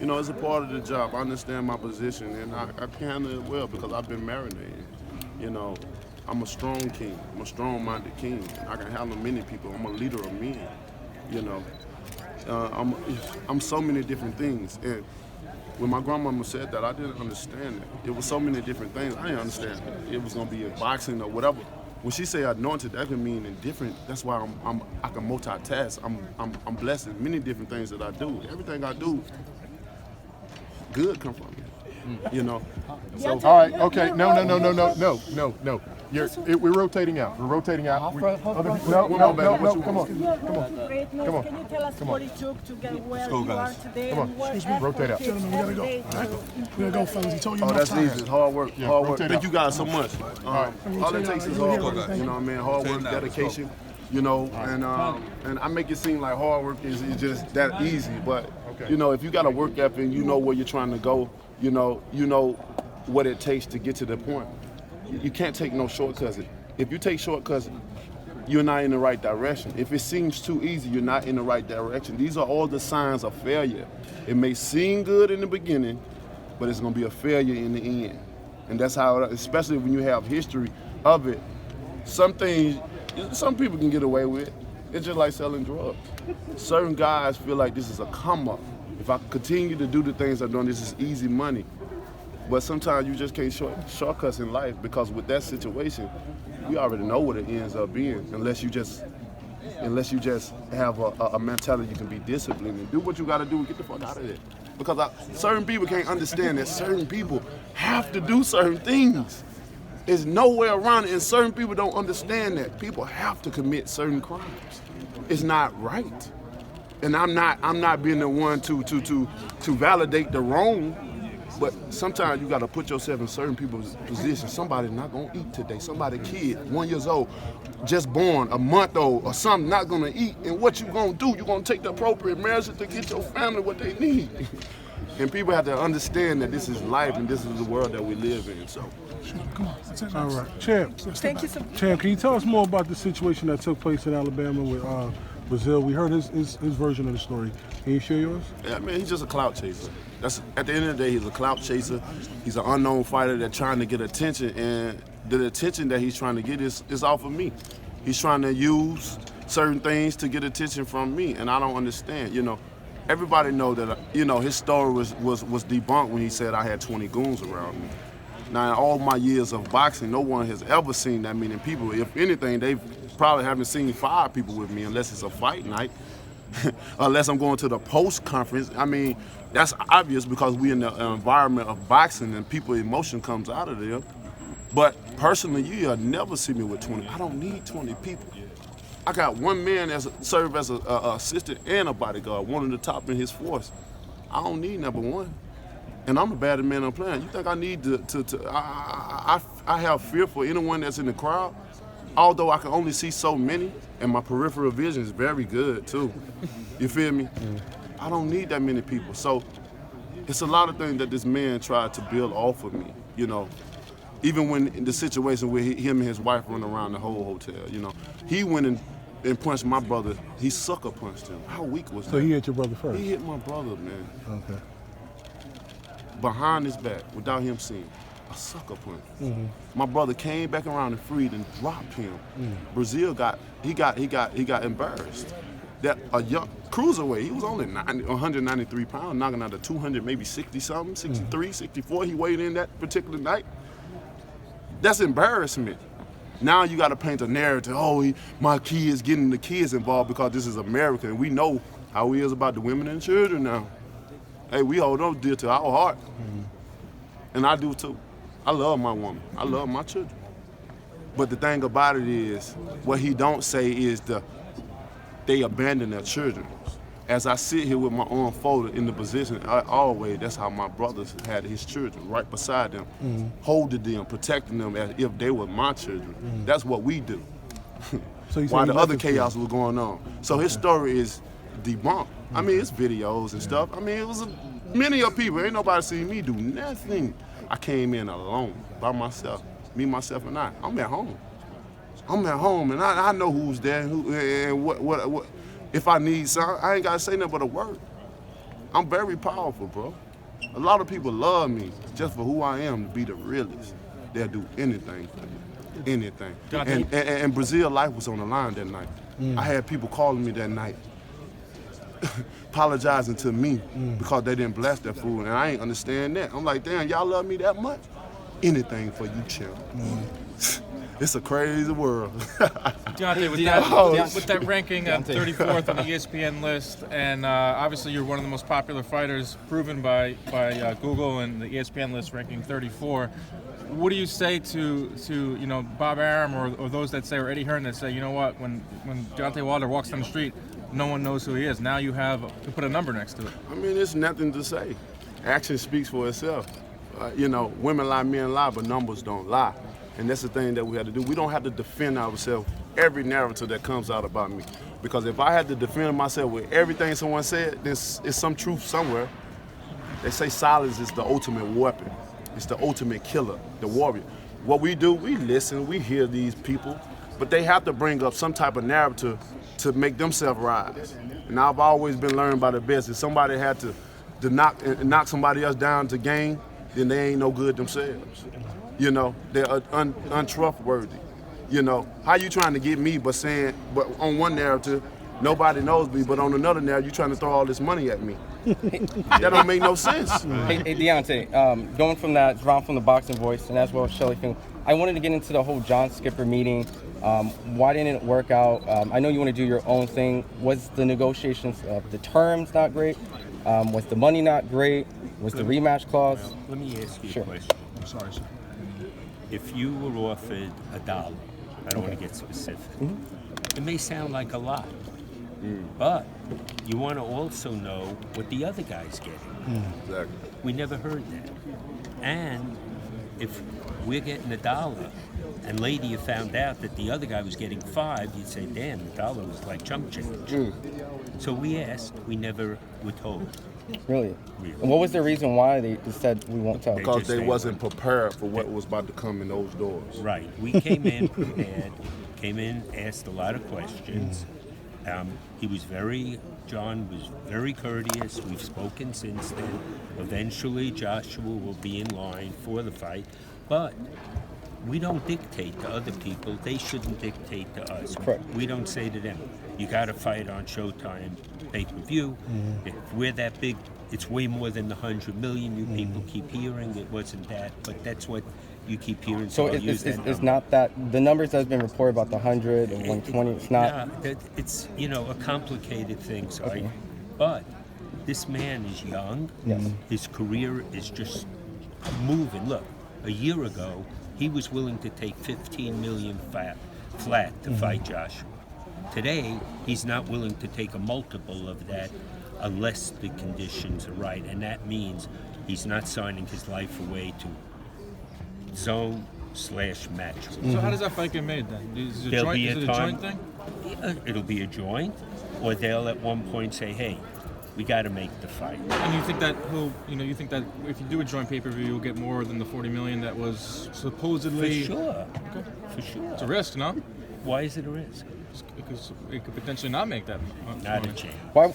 You know, it's a part of the job. I understand my position, and I can handle it well because I've been marinating. You know, I'm a strong king. I'm a strong-minded king. I can handle many people. I'm a leader of men. You know, I'm so many different things. And when my grandmama said that, I didn't understand it. It was so many different things. I didn't understand it was gonna be in boxing or whatever. When she say anointed, that can mean in different. That's why I can multitask. I'm blessed in many different things that I do. Everything I do, good come from it. You know. So all right, okay, no. We're rotating out. We're rotating out. No, come on. Can you tell us what it took to get where you are today? Come on, rotate out. Gentlemen, we gotta go, fellas. He told you that's easy. It's hard work. Yeah, hard work. rotate Thank out. you guys so much. All it takes is hard work. You know what I mean? Hard work, dedication. You know, and I make it seem like hard work is just that easy. But you know, if you got a work ethic and you know where you're trying to go, you know what it takes to get to the point. You can't take no shortcuts. If you take shortcuts, you're not in the right direction. If it seems too easy, you're not in the right direction. These are all the signs of failure. It may seem good in the beginning, but it's gonna be a failure in the end. And that's how, especially when you have history of it, some things, some people can get away with. It's just like selling drugs. Certain guys feel like this is a come up. If I continue to do the things I'm doing, this is easy money. But sometimes you just can't shortcuts in life, because with that situation, we already know what it ends up being, unless you just have a mentality you can be disciplined and do what you got to do and get the fuck out of there. Because certain people can't understand that certain people have to do certain things. There's no way around it, and certain people don't understand that people have to commit certain crimes. It's not right, and I'm not being the one to validate the wrong. But sometimes you got to put yourself in certain people's positions. Somebody's not going to eat today. Somebody kid, 1 year old, just born, a month old, or something, not going to eat. And what you going to do? You're going to take the appropriate measures to get your family what they need. And people have to understand that this is life and this is the world that we live in. So, come on. That's it. All right, Champ. Thank you so much. Champ, can you tell us more about the situation that took place in Alabama with Breazeale? We heard his version of the story. Can you share yours? Yeah, man, he's just a clout chaser. That's at the end of the day, he's a clout chaser. He's an unknown fighter that's trying to get attention, and the attention that he's trying to get is off of me. He's trying to use certain things to get attention from me, and I don't understand. You know, everybody know that. You know, his story was debunked when he said I had 20 goons around me. Now, in all my years of boxing, no one has ever seen that many people. If anything, they probably haven't seen 5 people with me, unless it's a fight night. Unless I'm going to the post conference. I mean, that's obvious because we're in the environment of boxing and people emotion comes out of there. But personally, you'll never see me with 20. I don't need 20 people. I got one man that served as an assistant and a bodyguard, one of the top in his force. I don't need number one. And I'm the baddest man on the planet. You think I need I have fear for anyone that's in the crowd? Although I can only see so many, and my peripheral vision is very good too. You feel me? I don't need that many people. So it's a lot of things that this man tried to build off of me, you know. Even when in the situation where him and his wife run around the whole hotel, you know. He went and punched my brother. He sucker punched him. How weak was that? So he hit your brother first? He hit my brother, man. Okay. Behind his back, without him seeing. A sucker punch. Mm-hmm. My brother came back around and freed and dropped him. Breazeale got embarrassed. That a young cruiserweight, he was only 193 pounds, knocking out a 200, maybe 60 something, 63, 64. He weighed in that particular night. That's embarrassment. Now you got to paint a narrative. Oh, my kids getting the kids involved because this is America, and we know how he is about the women and children now. Hey, we hold those dear to our heart, and I do too. I love my woman. I love my children. But the thing about it is, what he don't say is they abandon their children. As I sit here with my arm folded in the position, that's how my brothers had his children, right beside them, holding them, protecting them as if they were my children. That's what we do. So while the other chaos was going on. So his story is debunked. I mean, it's videos and stuff. I mean, it was many of people. Ain't nobody seen me do nothing. I came in alone, by myself, me, myself, and I. I'm at home. I'm at home, and I know who's there and what. If I need something, I ain't gotta say nothing but a word. I'm very powerful, bro. A lot of people love me just for who I am, to be the realest. They'll do anything for me, anything. And Breazeale life was on the line that night. I had people calling me that night, apologizing to me because they didn't bless that food, and I ain't understand that. I'm like, damn, y'all love me that much? Anything for you, champ. It's a crazy world. Deontay, with that ranking at 34th on the ESPN list, and obviously you're one of the most popular fighters, proven by Google and the ESPN list ranking 34. What do you say to Bob Arum or those that say, or Eddie Hearn that say, you know what, when Deontay Wilder walks down the street, no one knows who he is. Now you have to put a number next to it. I mean, it's nothing to say. Action speaks for itself. Women lie, men lie, but numbers don't lie. And that's the thing that we have to do. We don't have to defend ourselves every narrative that comes out about me. Because if I had to defend myself with everything someone said, there's some truth somewhere. They say silence is the ultimate weapon. It's the ultimate killer, the warrior. What we do, we listen, we hear these people, but they have to bring up some type of narrative to make themselves rise. And I've always been learned by the best. If somebody had to knock somebody else down to gain, then they ain't no good themselves. They're untrustworthy. How you trying to get me but on one narrative, nobody knows me, but on another narrative, you trying to throw all this money at me. That don't make no sense. Hey Deontay, going from that, Ron from the Boxing Voice, and as well as Shelly Finn, I wanted to get into the whole John Skipper meeting. Why didn't it work out? I know you want to do your own thing. Was the negotiations, the terms not great? Was the money not great? Was the rematch clause? Let me ask you a question. I'm sorry, sir. If you were offered $1, I don't want to get specific. It may sound like a lot, but you want to also know what the other guy's getting. Exactly. We never heard that. And if we're getting $1 and later you found out that the other guy was getting $5, you'd say, damn, the dollar was like chump change. So we asked, we never were told. Really? And what was the reason why they said we won't tell? Because they wasn't prepared for what was about to come in those doors. Right. We came in prepared, asked a lot of questions. John was very courteous. We've spoken since then. Eventually, Joshua will be in line for the fight. But we don't dictate to other people. They shouldn't dictate to us. Correct. We don't say to them, you got to fight on Showtime pay-per-view. If we're that big, it's way more than the 100 million you people keep hearing. It wasn't that, but that's what you keep hearing. So it's not that the numbers that's been reported about the 100 and 120. It's not. It's a complicated thing. So but this man is young. Yes. His career is just moving. Look, a year ago he was willing to take 15 million flat to fight Joshua. Today, he's not willing to take a multiple of that unless the conditions are right, and that means he's not signing his life away to zone/match. So how does that fight get made then? Is it a joint thing? It'll be a joint, or they'll at one point say, hey, we got to make the fight. And you think that you think that if you do a joint pay-per-view, you'll get more than the 40 million that was supposedly. For sure. Okay. For sure. It's a risk, no? Why is it a risk? Because it could potentially not make that Not money. a chance. Why you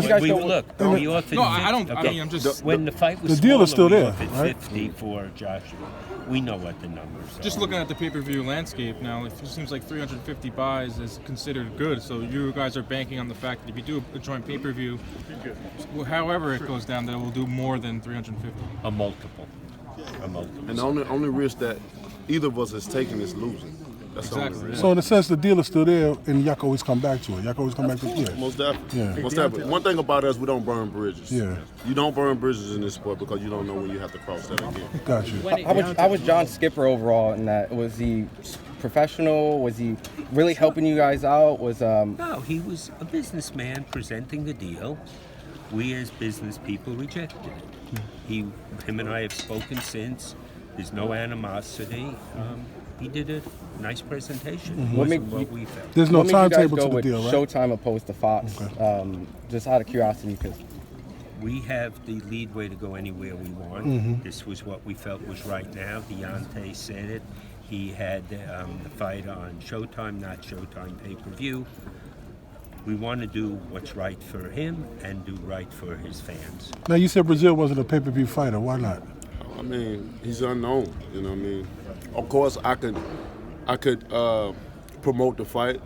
guys don't Look, we offered. No, I don't. Okay. I mean, I'm just When the fight was The deal is smaller, still we there, offered right? 50 for Joshua. We know what the numbers are. just looking at the pay-per-view landscape now. It seems like 350 buys is considered good. So you guys are banking on the fact that if you do a joint pay-per-view, however it goes down, that it will do more than 350. A multiple. And the only risk that either of us is taking is losing. That's the only Exactly. risk. So in a sense, the deal is still there, and y'all can always come back to it. Y'all can always come back to it. Yeah. Most definitely. Yeah. Most definitely. One thing about us, we don't burn bridges. Yeah. You don't burn bridges in this sport because you don't know when you have to cross that again. Got you. How was John Skipper overall in that? Was he professional? Was he really helping you guys out? No, he was a businessman presenting the deal. We as business people rejected it. Him and I have spoken since. There's no animosity. He did a nice presentation. It wasn't what we felt. There's no What made you guys timetable go to the with deal, right? Showtime opposed to Fox. Just out of curiosity, because We have the leadway to go anywhere we want. This was what we felt was right now. Deontay said it. He had the fight on Showtime, not Showtime pay-per-view. We want to do what's right for him and do right for his fans. Now, you said Breazeale wasn't a pay-per-view fighter. Why not? I mean, he's unknown. You know what I mean? Of course, I could promote the fight,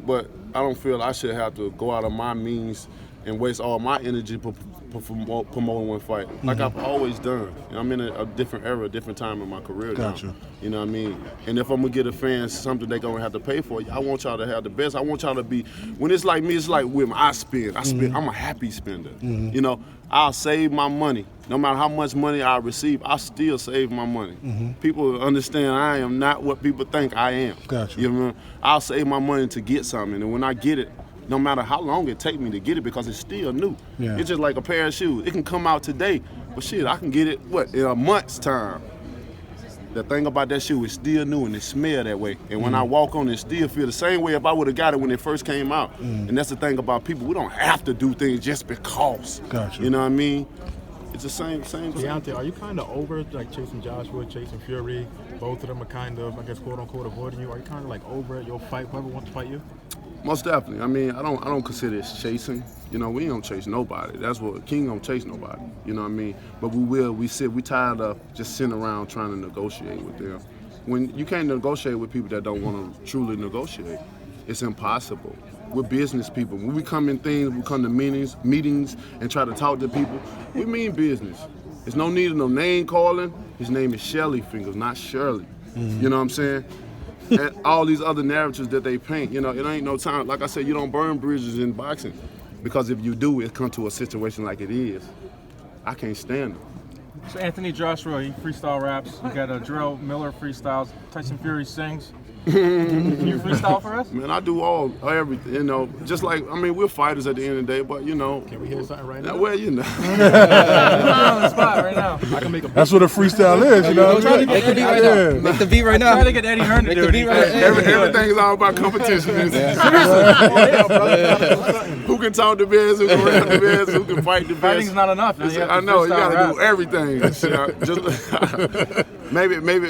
but I don't feel I should have to go out of my means and waste all my energy promoting one fight, like I've always done. You know, I'm in a different era, a different time in my career Gotcha. now. You know what I mean? And if I'm gonna get a fan something they're gonna have to pay for, I want y'all to have the best. I want y'all to be, when it's like me, it's like when I spend. I'm a happy spender. You know, I'll save my money. No matter how much money I receive, I still save my money. People understand I am not what people think I am. Gotcha. You know what I mean? I'll save my money to get something, and when I get it, no matter how long it take me to get it, because it's still new. Yeah. It's just like a pair of shoes. It can come out today, but shit, I can get it, in a month's time. The thing about that shoe is still new and it smells that way. And when I walk on it still feel the same way if I would have got it when it first came out. And that's the thing about people. We don't have to do things just because. Gotcha. You know what I mean? It's the same thing. Deontay, are you kind of over like chasing Joshua, chasing Fury? Both of them are kind of, I guess, quote unquote, avoiding you. Are you kind of like over it? You'll fight whoever wants to fight you? Most definitely. I mean, I don't consider it chasing. You know, we don't chase nobody. That's what King don't chase nobody. You know what I mean? But we tired of just sitting around trying to negotiate with them. When you can't negotiate with people that don't want to truly negotiate, it's impossible. We're business people. When we come in things, we come to meetings and try to talk to people, we mean business. There's no need of no name calling. His name is Shelly Fingers, not Shirley. You know what I'm saying? And all these other narratives that they paint, you know, it ain't no time. Like I said, you don't burn bridges in boxing, because if you do, it come to a situation like it is. I can't stand them. So Anthony Joshua, he freestyle raps. You got Jarrell Miller freestyles. Tyson Fury sings. Can you freestyle for us? Man, I do everything, you know. Just like, I mean, we're fighters at the end of the day, but you know. Can we hear something right now? Well, you know. You're on the spot right now. I can make a That's what a freestyle is, you know. Make the beat right now. Make the beat right now. Try to get Eddie Hearn to Make do the it. beat right now. Everything's all about competition. Who can talk the best, who can rap the best, who can fight the best. Fighting's not enough. Now you have to I know, you freestyle gotta do rap. everything. Just,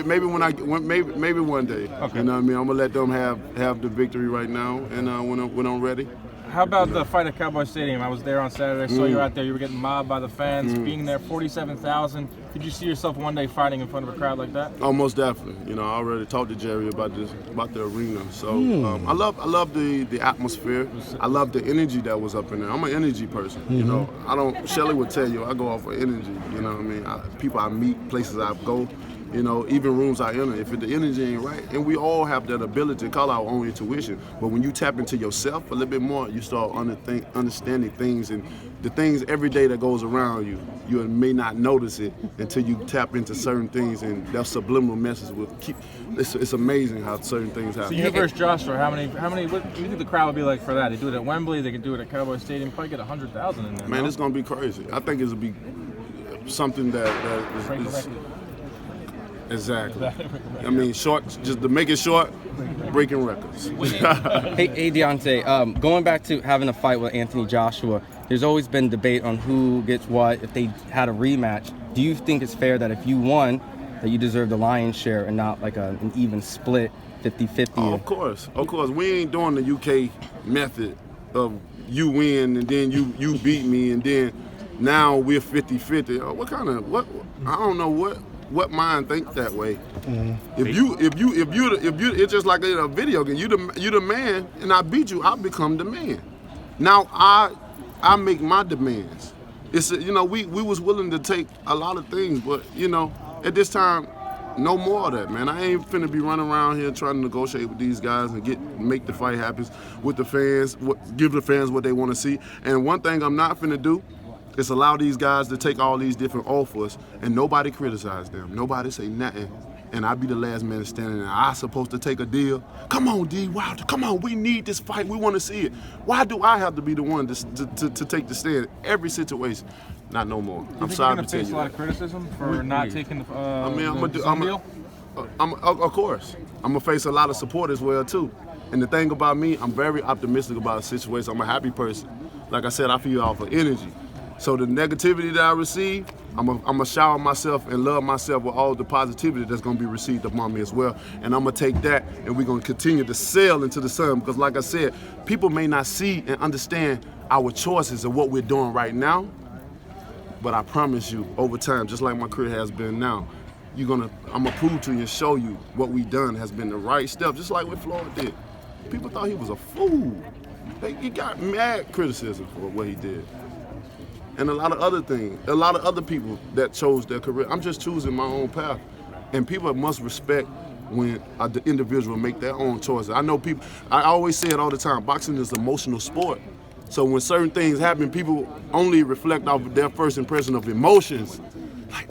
maybe one day. Okay. You know what I mean? I'm gonna let them have the victory right now, and when I'm ready. How about the fight at Cowboy Stadium? I was there on Saturday. Saw you out there. You were getting mobbed by the fans. Being there, 47,000. Could you see yourself one day fighting in front of a crowd like that? Oh, most definitely. You know, I already talked to Jerry about the arena. So I love the atmosphere. I love the energy that was up in there. I'm an energy person. You know, Shelly would tell you I go off of energy. You know what I mean? People I meet, places I go. You know, even rooms I enter, if the energy ain't right, and we all have that ability to call our own intuition, but when you tap into yourself a little bit more, you start understanding things, and the things every day that goes around you, you may not notice it until you tap into certain things, and that subliminal message will keep, it's amazing how certain things happen. So you versus Joshua, how many, what do you think the crowd would be like for that? They do it at Wembley, they can do it at Cowboy Stadium, probably get 100,000 in there. Man, no? it's gonna be crazy. I think it'll be something that is exactly. I mean, short, just to make it short, breaking records. Hey Deontay, going back to having a fight with Anthony Joshua, there's always been debate on who gets what if they had a rematch. Do you think it's fair that if you won, that you deserve the lion's share and not like an even split 50-50? Oh, of course. We ain't doing the UK method of you win and then you beat me and then now we're 50-50. I don't know what mind think that way. If you, it's just like in a video game. You the man, and I beat you. I become the man. Now I make my demands. It's we was willing to take a lot of things, but at this time, no more of that, man. I ain't finna be running around here trying to negotiate with these guys and make the fight happen with the fans, give the fans what they want to see. And one thing I'm not finna do. It's allow these guys to take all these different offers and nobody criticize them. Nobody say nothing. And I be the last man standing there. I supposed to take a deal. Come on, D. Wilder. Come on. We need this fight. We want to see it. Why do I have to be the one to take the stand in every situation? Not no more. I'm sorry to tell you. You're going to face a lot of criticism for not taking the deal? Of course. I'm going to face a lot of support as well, too. And the thing about me, I'm very optimistic about a situation. I'm a happy person. Like I said, I feel off of energy. So the negativity that I receive, I'm gonna shower myself and love myself with all the positivity that's gonna be received upon me as well. And I'm gonna take that and we're gonna continue to sail into the sun, because like I said, people may not see and understand our choices and what we're doing right now, but I promise you, over time, just like my career has been now, I'm gonna prove to you and show you what we done has been the right step, just like what Floyd did. People thought he was a fool. He got mad criticism for what he did. And a lot of other things, a lot of other people that chose their career. I'm just choosing my own path. And people must respect when the individual make their own choices. I know people, I always say it all the time, boxing is an emotional sport. So when certain things happen, people only reflect off of their first impression of emotions. Like,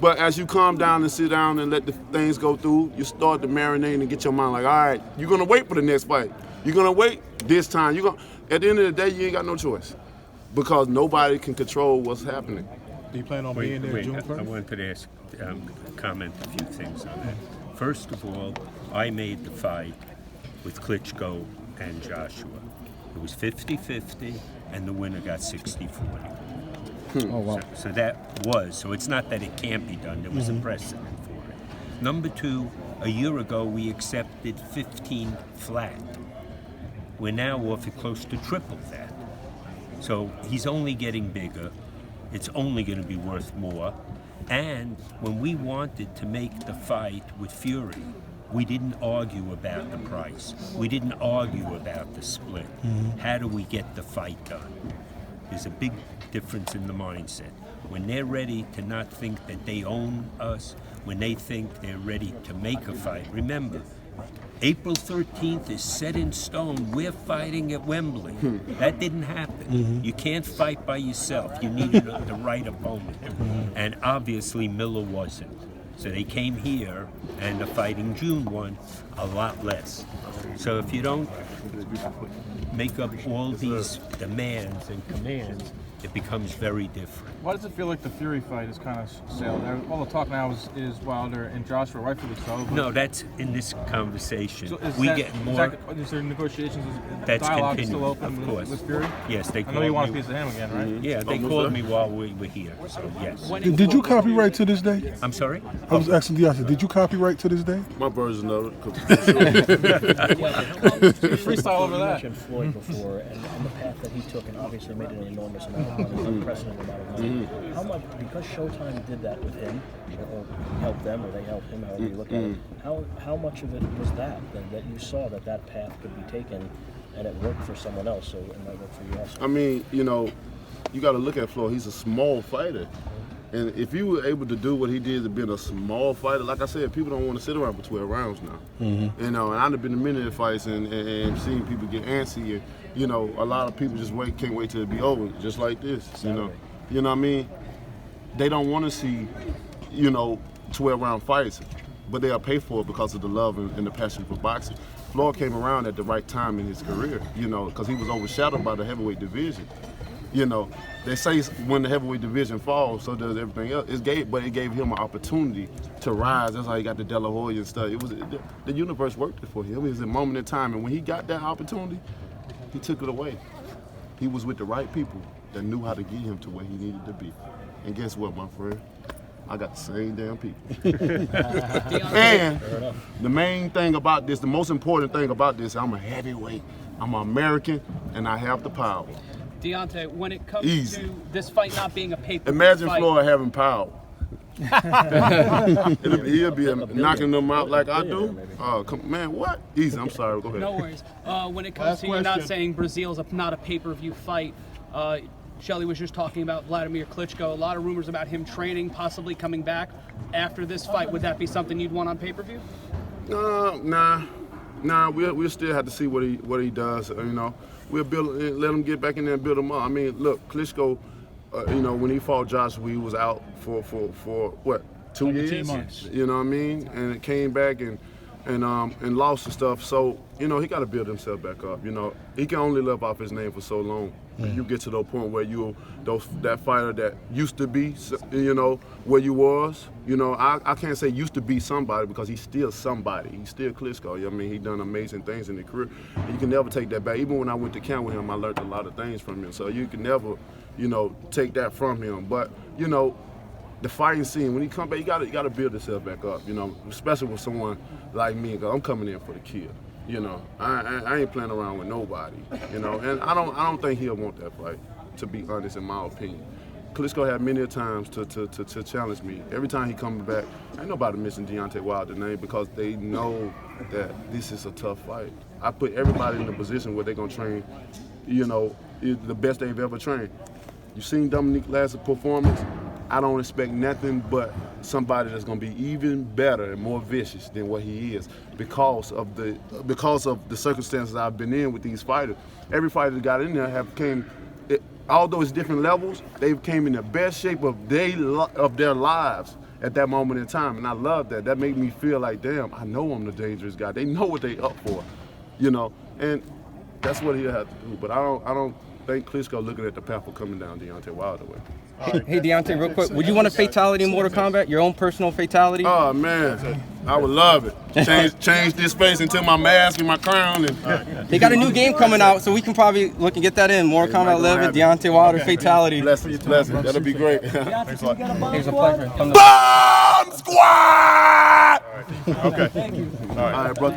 But as you calm down and sit down and let the things go through, you start to marinate and get your mind like, all right, you're gonna wait for the next fight. You're gonna wait this time. At the end of the day, you ain't got no choice, because nobody can control what's happening. Do you plan on being there June 1st? I wanted to ask, comment a few things on that. First of all, I made the fight with Klitschko and Joshua. It was 50-50, and the winner got 60-40. Oh, wow. So so it's not that it can't be done, there was a precedent for it. Number two, a year ago we accepted 15 flat. We're now offered close to triple that. So he's only getting bigger, it's only going to be worth more. And when we wanted to make the fight with Fury, we didn't argue about the price. We didn't argue about the split. How do we get the fight done? There's a big difference in the mindset. When they're ready to not think that they own us, when they think they're ready to make a fight. Remember, April 13th is set in stone. We're fighting at Wembley. That didn't happen. You can't fight by yourself. You needed the right opponent. And obviously Miller wasn't. So they came here, and the fight in June won a lot less. So if you don't make up all these demands and commands, it becomes very different. Why does it feel like the Fury fight is kind of sailed? All the talk now is Wilder and Joshua, rightfully so. No, that's in this conversation. So we get more. Is there negotiations? That's dialogue continuing, still open of course. with Fury? Yes, they I called know you want a me. piece of him again, right? Yeah, they called me while we were here. So yes. Did you copyright to this day? I'm sorry. I was asking Deontay, did you copyright to this day? My version of it. Freestyle over that. You mentioned Floyd before, and the path that he took, and obviously made an enormous amount of money, unprecedented amount of money. How much, because Showtime did that with him, or helped them, or they helped him, however you look at it, how much of it was that you saw that path could be taken, and it worked for someone else, so it might work for you also? I mean, you got to look at Floyd. He's a small fighter. And if you were able to do what he did to being a small fighter, like I said, people don't want to sit around for 12 rounds now. And I've been in many of the fights and seen people get antsy. And, a lot of people just can't wait till it be over, just like this. You know what I mean? They don't want to see, 12-round fights, but they'll pay for it because of the love and the passion for boxing. Floyd came around at the right time in his career, because he was overshadowed by the heavyweight division. They say when the heavyweight division falls, so does everything else. But it gave him an opportunity to rise. That's how he got the De La Hoya and stuff. The universe worked it for him. It was a moment in time, and when he got that opportunity, he took it away. He was with the right people that knew how to get him to where he needed to be. And guess what, my friend? I got the same damn people. And the main thing about this, the most important thing about this, I'm a heavyweight, I'm an American, and I have the power. Deontay, when it comes to this fight not being a pay-per-view Imagine fight, Floyd having power. He'll be knocking them out like I do. Man, what? Easy, I'm sorry, go ahead. no worries. When it comes to you not saying Breazeale's not a pay-per-view fight, Shelly was just talking about Wladimir Klitschko. A lot of rumors about him training, possibly coming back after this fight. Would that be something you'd want on pay-per-view? Nah. We'll still have to see what he does. We'll let him get back in there and build him up. I mean, look, Klitschko. When he fought Joshua, he was out for what, 2 years? 17 months. You know what I mean? And it came back, and and lost and stuff. So, you know, he got to build himself back up. You know, he can only live off his name for so long. You get to the point where that fighter that used to be, you know, where you was. You know, I can't say used to be somebody because he's still somebody. He's still Klitschko. I mean, he done amazing things in his career. And you can never take that back. Even when I went to camp with him, I learned a lot of things from him. So you can never, you know, take that from him. But, you know, the fighting scene, when he come back, you gotta build yourself back up, you know, especially with someone like me, because I'm coming in for the kill. You know, I ain't playing around with nobody, you know, and I don't think he'll want that fight, to be honest, in my opinion. Klitschko had many times to challenge me. Every time he comes back, ain't nobody missing Deontay Wilder's name because they know that this is a tough fight. I put everybody in a position where they're gonna train, you know, the best they've ever trained. You seen Dominic's last performance? I don't expect nothing but somebody that's going to be even better and more vicious than what he is because of the circumstances I've been in with these fighters. Every fighter that got in there although it's different levels, they came in the best shape of their lives at that moment in time, and I love that. That made me feel like, damn, I know I'm the dangerous guy. They know what they up for, you know, and that's what he'll have to do. But I don't think Klitschko looking at the path of coming down Deontay Wilder way. Hey Deontay, real quick, would you want a fatality in Mortal Kombat? Your own personal fatality? Oh man, I would love it. Change this space into my mask and my crown. And they got a new game coming out, so we can probably look and get that in. Mortal Kombat 11, Deontay Wilder fatality. Blessings. That'll be great. Thanks a lot. It was a pleasure. Bomb Squad! Okay. Thank you. All right, bro.